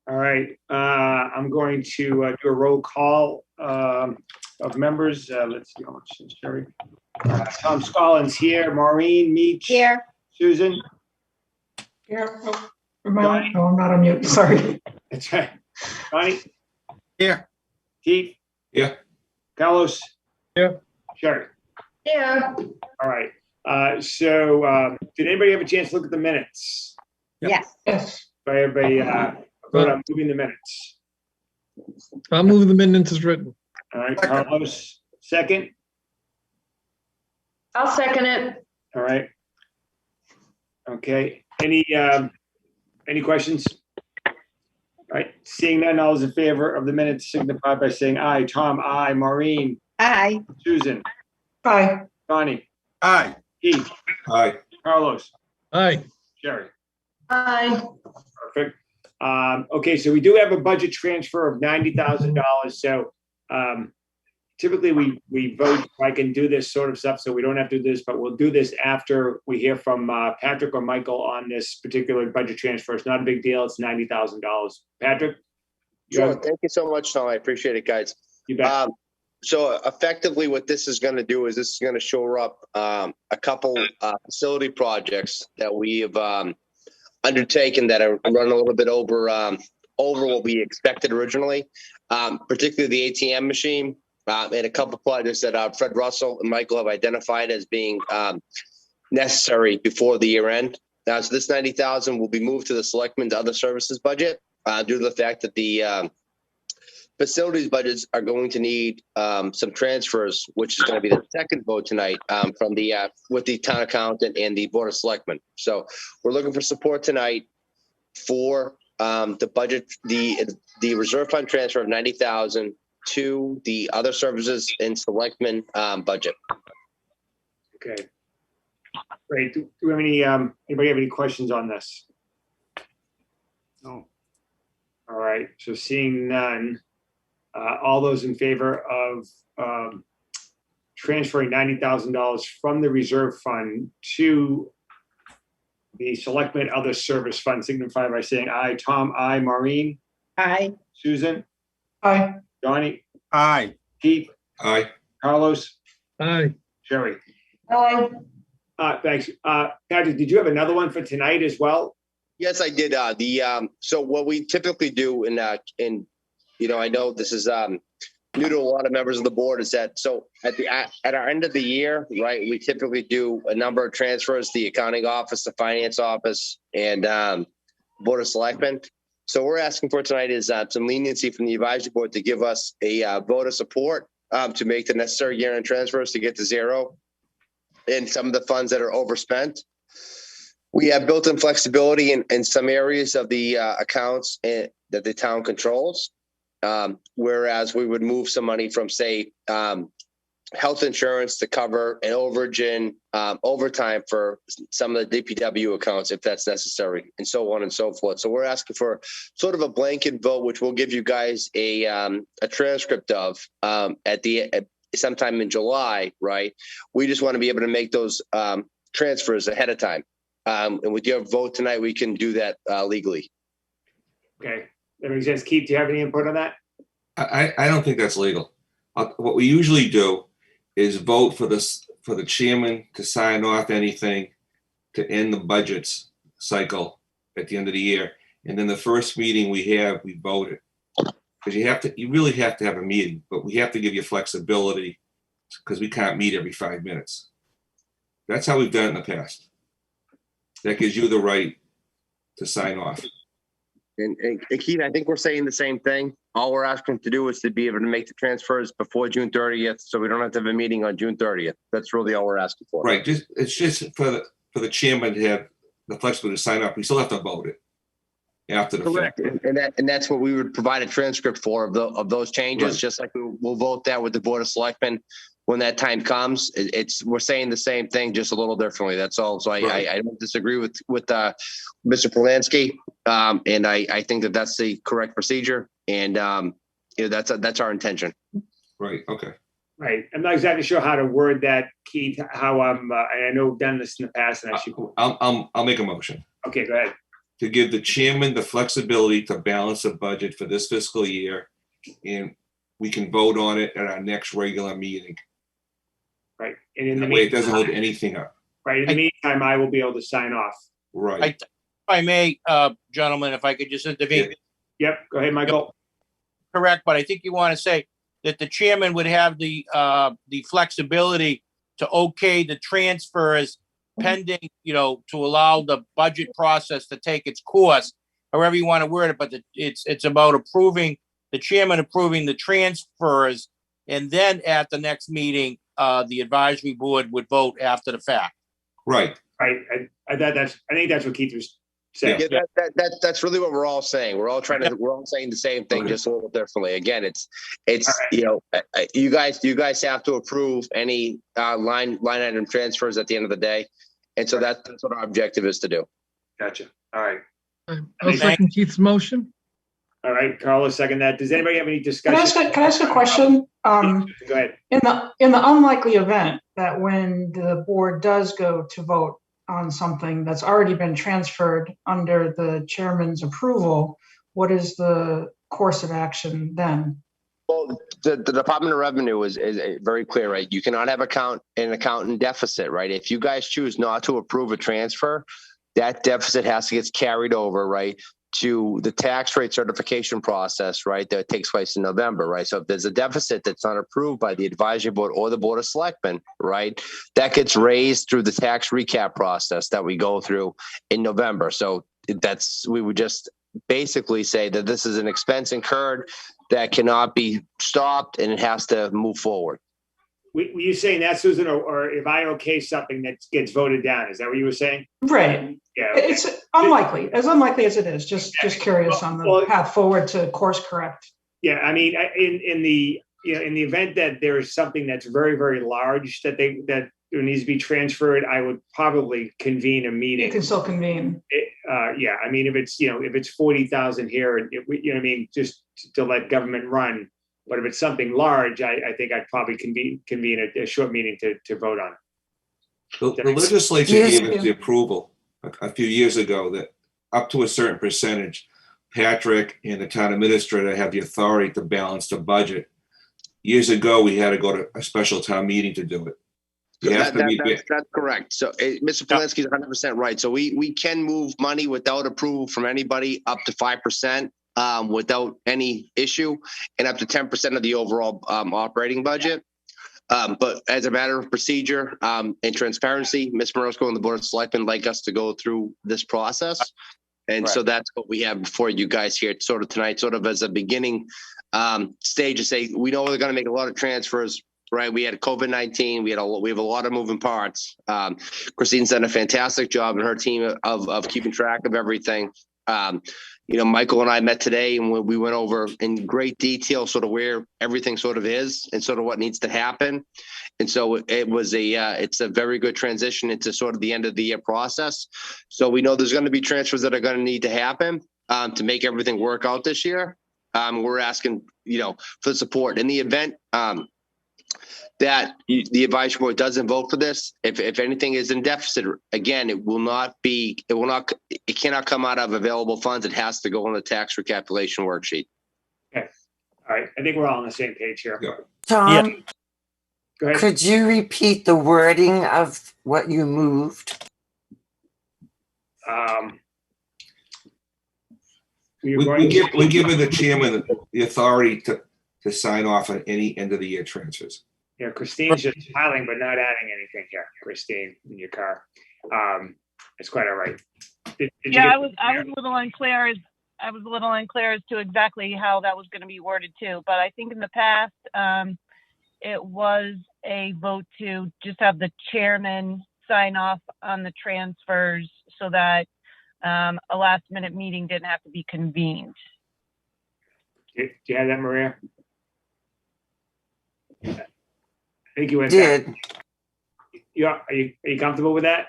All right, I'm going to do a roll call of members. Let's see how much is Sherry. Tom Scollins here, Maureen, Meach. Here. Susan. Here. Oh, Ramon. Oh, I'm not on mute. Sorry. That's right. Connie. Here. Keith. Yeah. Carlos. Here. Sherry. Here. All right. So did anybody have a chance to look at the minutes? Yes. Yes. So everybody vote on moving the minutes. I'll move the minutes as written. All right, Carlos, second. I'll second it. All right. Okay. Any questions? All right. Seeing none, all those in favor of the minutes signify by saying aye. Tom, aye. Maureen. Aye. Susan. Aye. Connie. Aye. Keith. Aye. Carlos. Aye. Sherry. Aye. Perfect. Okay, so we do have a budget transfer of $90,000. So typically we vote. I can do this sort of stuff, so we don't have to do this, but we'll do this after we hear from Patrick or Michael on this particular budget transfer. It's not a big deal. It's $90,000. Patrick? Sure. Thank you so much, Tom. I appreciate it, guys. You bet. So effectively what this is going to do is this is going to shore up a couple facility projects that we have undertaken that are running a little bit over what we expected originally, particularly the ATM machine and a couple of projects that Fred Russell and Michael have identified as being necessary before the year end. So this $90,000 will be moved to the Selectmen's other services budget due to the fact that the facilities budgets are going to need some transfers, which is going to be the second vote tonight from the with the town accountant and the board of selectmen. So we're looking for support tonight for the budget, the reserve fund transfer of $90,000 to the other services and selectmen budget. Okay. Great. Do we have any anybody have any questions on this? No. All right. So seeing none. All those in favor of transferring $90,000 from the reserve fund to the selectmen other service fund signify by saying aye. Tom, aye. Maureen. Aye. Susan. Aye. Johnny. Aye. Keith. Aye. Carlos. Aye. Sherry. Aye. Thanks. Patrick, did you have another one for tonight as well? Yes, I did. So what we typically do in I know this is new to a lot of members of the board is that so at our end of the year, right, we typically do a number of transfers, the accounting office, the finance office, and board of selectmen. So we're asking for tonight is some leniency from the advisory board to give us a vote of support to make the necessary year-end transfers to get to zero in some of the funds that are overspent. We have built-in flexibility in some areas of the accounts that the town controls. Whereas we would move some money from, say, health insurance to cover an overage in overtime for some of the DPW accounts, if that's necessary, and so on and so forth. So we're asking for sort of a blanket vote, which we'll give you guys a transcript of sometime in July, right? We just want to be able to make those transfers ahead of time. And with your vote tonight, we can do that legally. Okay. That makes sense. Keith, do you have any input on that? I don't think that's legal. What we usually do is vote for the chairman to sign off anything to end the budgets cycle at the end of the year. And then the first meeting we vote it. Because you really have to have a meeting, but we have to give you flexibility because we can't meet every 5 minutes. That's how we've done it in the past. That gives you the right to sign off. And Keith, I think we're saying the same thing. All we're asking to do is to be able to make the transfers before June 30th, so we don't have to have a meeting on June 30th. That's really all we're asking for. Right. It's just for the chairman to have the flexibility to sign up. We still have to vote it after the Correct. fact. And that's what we would provide a transcript for of those changes, Right. Just like we'll vote that with the Board of Selectmen when that time comes. We're saying the same thing, just a little differently. That's all. So Right. I don't disagree with Mr. Polanski, and I think that that's the correct procedure, and that's our intention. Right. Okay. Right. I'm not exactly sure how to word that, Keith. How and I know we've done this in the past, and I should. I'll make a motion. Okay, go ahead. to give the chairman the flexibility to balance the budget for this fiscal year, and we can vote on it at our next regular meeting. Right. And in the That way it doesn't hold meantime, anything up. right, in the meantime, I will be able to sign off. Right. If I may, gentlemen, if I could just intervene. Yep, go ahead, Michael. Correct, but I think you want to say that the chairman would have the flexibility to okay the transfers pending, to allow the budget process to take its course, however you want to word it, but it's about the chairman approving the transfers, and then at the next meeting, the advisory board would vote after the fact. Right. Right, I think that's what Keith was saying. Yeah, that's really what we're all saying. We're all saying the same thing, Okay. just a little differently. Again, it's All you guys have to approve any line item transfers at the end of the day, and so that's what our objective is to do. Gotcha. All right. I'll second Keith's motion. All right, Carlos, second that. Does anybody have any Can I discussion? ask a question? Go ahead. In the unlikely event that when the board does go to vote on something that's already been transferred under the chairman's approval, what is the course of action then? Well, the Department of Revenue is very clear, right? You cannot have an account in deficit, right? If you guys choose not to approve a transfer, that deficit has to get carried over, right, to the tax rate certification process, right, that takes place in November, right? So if there's a deficit that's not approved by the advisory board or the board of selectmen, right, that gets raised through the tax recap process that we go through in November. So we would just basically say that this is an expense incurred that cannot be stopped and it has to move forward. Were you saying that, Susan, or if I okay something that gets voted down? Is that what you were saying? Right. Yeah. Okay. It's unlikely as it is. Just curious on the path forward to course correct. Yeah, I mean, in the event that there is something that's very, very large that needs to be transferred, I would probably convene a meeting. You can still convene. Yeah, I mean, if it's 40,000 here, just to let government run. But if it's something large, I think I'd probably convene a short meeting to vote on. The legislature Yes. gave us the approval a few years ago that up to a certain percentage, Patrick and the town administrator have the authority to balance the budget. Years ago, we had to go to a special town meeting to do it. So You have to be- that's correct. So Mr. Polinsky is 100% right. So we can move money without approval from anybody up to 5% without any issue, and up to 10% of the overall operating budget. But as a matter of procedure and transparency, Ms. Morosco and the Board of Selectmen like us to go through this process. And so that's what we have before you guys here sort of tonight, sort of as a beginning stage to say, we know we're going to make a lot of transfers, right? We had COVID-19. We have a lot of moving parts. Christine's done a fantastic job and her team of keeping track of everything. Michael and I met today and we went over in great detail sort of where everything sort of is and sort of what needs to happen. And so it's a very good transition into sort of the end of the year process. So we know there's going to be transfers that are going to need to happen to make everything work out this year. We're asking, for the support in the event that the advisory board doesn't vote for this. If anything is in deficit, again, it cannot come out of available funds. It has to go on the tax recalculation worksheet. Okay. All right. I think we're all on the same page here. Yeah. Tom, Go ahead. could you repeat the wording of what you moved? We give the chairman the authority to sign off on any end of the year transfers. Yeah, Christine's just smiling but not adding anything here. Christine, in your car. It's quite all right. Did you Yeah, get- I was a little unclear as to exactly how that was going to be worded too. But I think in the past, it was a vote to just have the chairman sign off on the transfers so that a last minute meeting didn't have to be convened. Do you have that, Maria? I think you went Did. back. Are you comfortable with that?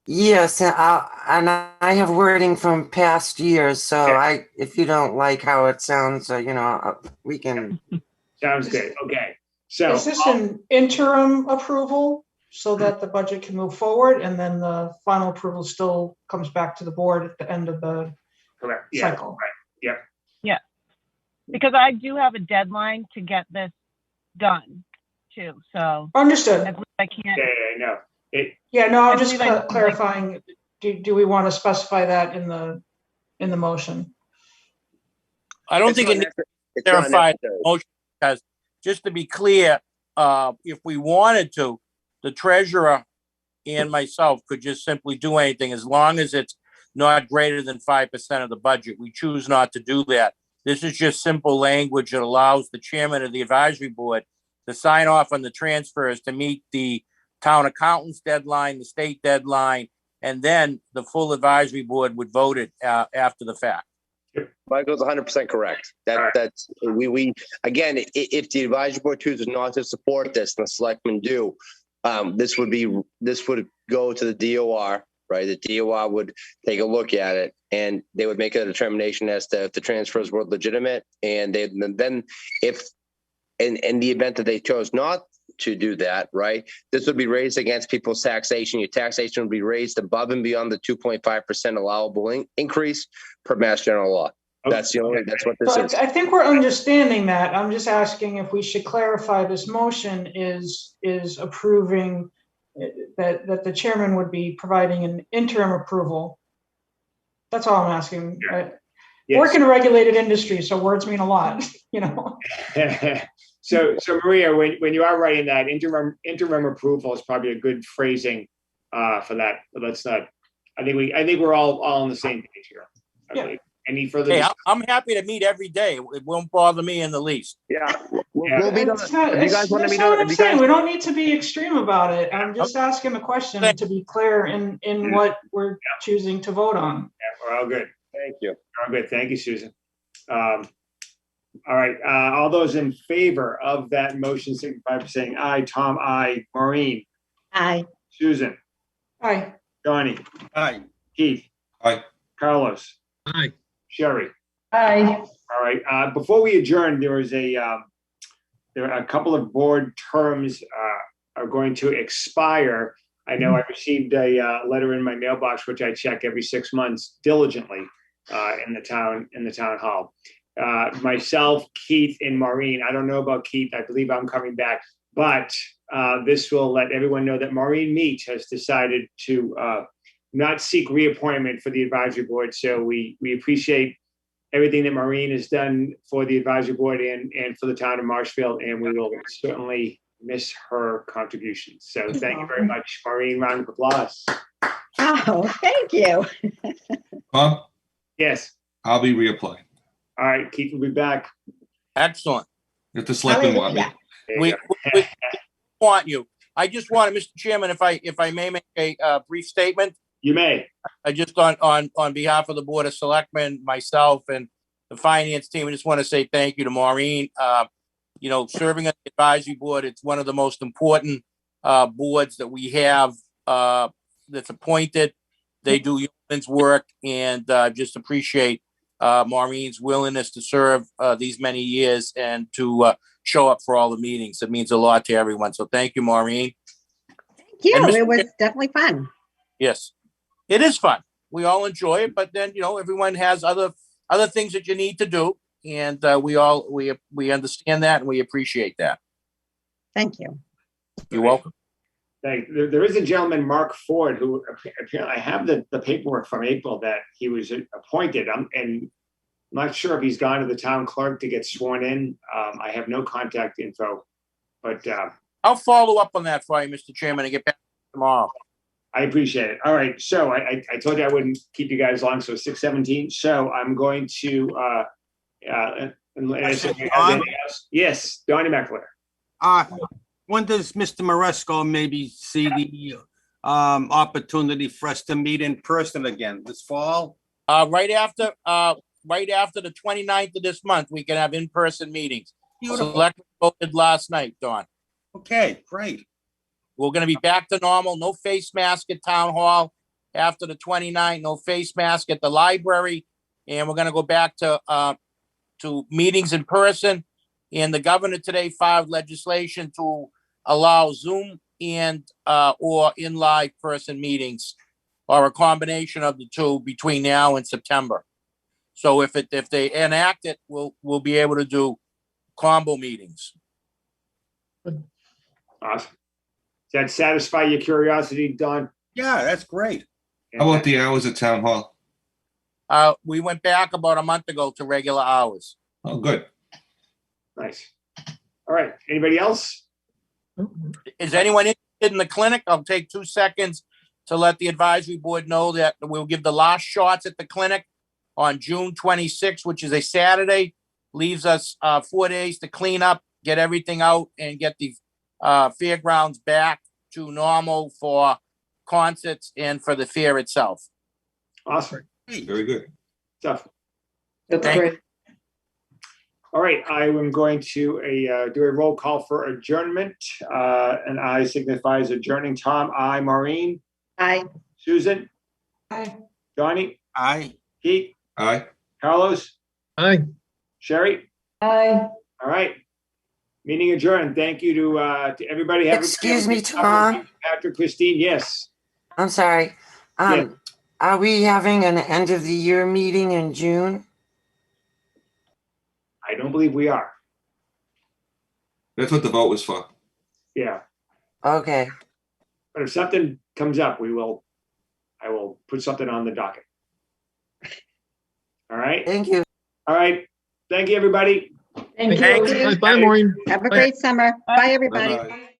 Yes, and I have wording from past years, so Okay. if you don't like how it sounds, we can. Sounds good. Okay. So Is this an interim approval so that the budget can move forward, and then the final approval still comes back to the board at the end of the Correct. Yeah. cycle. Right. Yep. Because I do have a deadline to get this done too, so I Understood. believe I can't. Yeah. I know. Yeah, no, I I'm just believe I- clarifying, do we want to specify that in the motion? I don't It's think not it needs it's not clarified necessary. motion, because just to be clear, if we wanted to, the treasurer and myself could just simply do anything as long as it's not greater than 5% of the budget. We choose not to do that. This is just simple language that allows the chairman of the advisory board to sign off on the transfers to meet the town accountant's deadline, the state deadline, and then the full advisory board would vote it after the fact. Michael's 100% correct. That's we again, if the advisory board chooses not to support this, and the selectmen do, this would go to the DOR, right? The DOR would take a look at it, and they would make a determination as to if the transfers were legitimate, and then if in the event that they chose not to do that, right, this would be raised against people's taxation. Your taxation would be raised above and beyond the 2.5% allowable increase per Mass General Law. That's what this So is. I think we're understanding that. I'm just asking if we should clarify this motion is approving that the chairman would be providing an interim approval. That's all I'm asking. Yes. Work in a regulated industry, so words mean a lot, you know. So Maria, when you are writing that, interim approval is probably a good phrasing for that. But let's not. I think we're all on the same page here. Yeah. Any further? Hey, I'm happy to meet every day. It won't bother me in the least. Yeah, Yeah. we'll meet on. It's not, If you guys want to that's meet not on, what if I'm you saying. guys, We don't need to be extreme about it. I'm just asking the question to be clear in what we're choosing to vote on. Yeah, we're all good. thank you. We're all good. Thank you, Susan. All right. All those in favor of that motion signify by saying aye. Tom, aye. Maureen, Aye. Susan, Aye. Donnie, Aye. Keith, Aye. Carlos, Aye. Sherry. Aye. All right. Before we adjourn, there are a couple of board terms are going to expire. I know I received a letter in my mailbox, which I check every 6 months diligently in the town hall. Myself, Keith, and Maureen. I don't know about Keith. I believe I'm coming back, but this will let everyone know that Maureen Meach has decided to not seek reappointment for the advisory board. So we appreciate everything that Maureen has done for the advisory board and for the town of Marshfield, and we will certainly miss her contributions. So thank you very much, Maureen. Round of applause. Oh, thank you. Tom, Yes. I'll be reapplying. All right, Keith will be back. Excellent. If the selectmen want me. Yeah. There you We, go. we want you. I just want to, Mr. Chairman, if I may make a brief statement. You may. I just on behalf of the Board of Selectmen, myself, and the finance team, I just want to say thank you to Maureen. Serving on the advisory board, it's one of the most important boards that we have that's appointed. They do yeoman's work, and just appreciate Maureen's willingness to serve these many years and to show up for all the meetings. It means a lot to everyone. So thank you, Maureen. Thank you. And Mr. It was definitely fun. Yes, it is fun. We all enjoy it, but then, everyone has other things that you need to do. And we understand that and we appreciate that. Thank you. You're welcome. There is a gentleman, Mark Ford, who apparently I have the paperwork from April that he was appointed. And I'm not sure if he's gone to the town clerk to get sworn in. I have no contact info, but I'll follow up on that for you, Mr. Chairman, and get back tomorrow. I appreciate it. All right. So I told you I wouldn't keep you guys long. So 6:17. So I'm going to, yes, Donnie McAleer. When does Mr. Maresco maybe see the opportunity for us to meet in person again? This fall? Right after the 29th of this month, we can have in-person meetings. Beautiful. Select voted last night, Don. Okay, great. We're going to be back to normal. No face mask at Town Hall after the 29th. No face mask at the library. And we're going to go back to meetings in person. And the governor today filed legislation to allow Zoom and, or in live person meetings, or a combination of the two between now and September. So if they enact it, we'll be able to do combo meetings. Awesome. Does that satisfy your curiosity, Don? Yeah, that's great. How about the hours at town hall? We went back about a month ago to regular hours. Oh, good. Nice. All right. Anybody else? Is anyone interested in the clinic? I'll take 2 seconds to let the advisory board know that we'll give the last shots at the clinic on June 26th, which is a Saturday. Leaves us 4 days to clean up, get everything out, and get the fairgrounds back to normal for concerts and for the fair itself. Awesome Very good. stuff. That's Thank- great. All right. I am going to do a roll call for adjournment. And I signify as adjourning. Tom, I, Maureen, Aye. Susan, Aye. Donnie, Aye. Pete, Aye. Carlos, Aye. Sherry. Aye. All right. Meeting adjourned. Thank you to everybody. Have a- Excuse me, have a good summer. Tom. Patrick, Christine, yes. I'm sorry. Yeah. Are we having an end of the year meeting in June? I don't believe we are. That's what the vote was for. Yeah. Okay. But if something comes up, I will put something on the docket. All right. Thank you. All right. Thank you, everybody. Thank Thank you. you. Bye, Maureen. Have a Bye. great summer. Bye, everybody. Bye-bye.